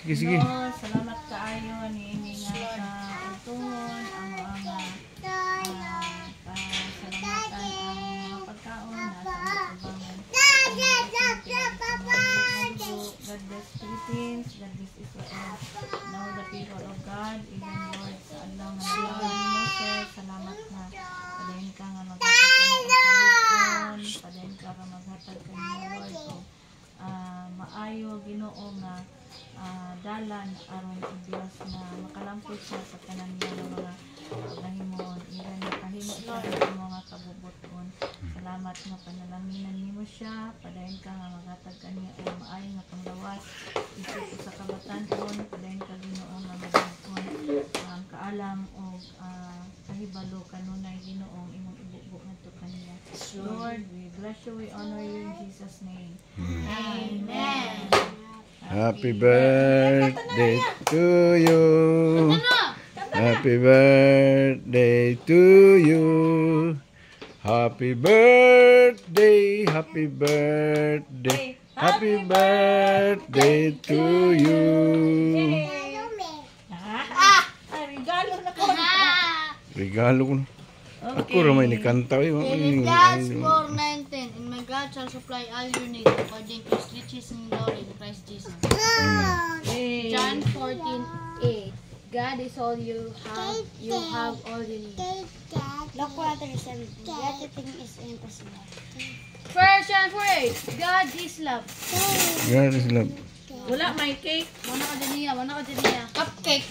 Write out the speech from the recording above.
Sige, sige. Salamat kaayo ni ini nga uton ang mga pasalamatan ang mga pagkaon nasa ubangan. God bless Philippines, God bless Israel. Now the people of God, even Lord, sa adlaw nga nalawag ni Moses, salamat na padayon ka nga maghatag kami ang padayon ka nga maghatag kami Lord o maayo Ginoo nga dalan aron Diyos na makalampot siya sa tanan niya ng mga nahimon ilan nakahimo siya ng mga kabubuton. Salamat nga panalangin nimo siya padayon ka nga maghatag kaniya og maayo nga panglawas isip sa kabatan-on padayon ka Ginoo nga maghatag ang kaalam og kahibalo kanunay Ginoo imong ibubo ngadto kaniya. Lord, we bless you, we honor you in Jesus name. Amen. Happy birthday to you. Happy birthday to you. Happy birthday, happy birthday, happy birthday to you. Regalo na ko. Regalo ko. Ako ramay ni kanta. Philippians 4:19. In my God shall supply all your needs according to his riches in glory in Christ Jesus. John 14:8. God is all you have. You have all you need. Luke 4:37. Everything is impossible. 1 John 4:8. God is love. God is love. Wala may cake. Mana ka diniya? Cupcake.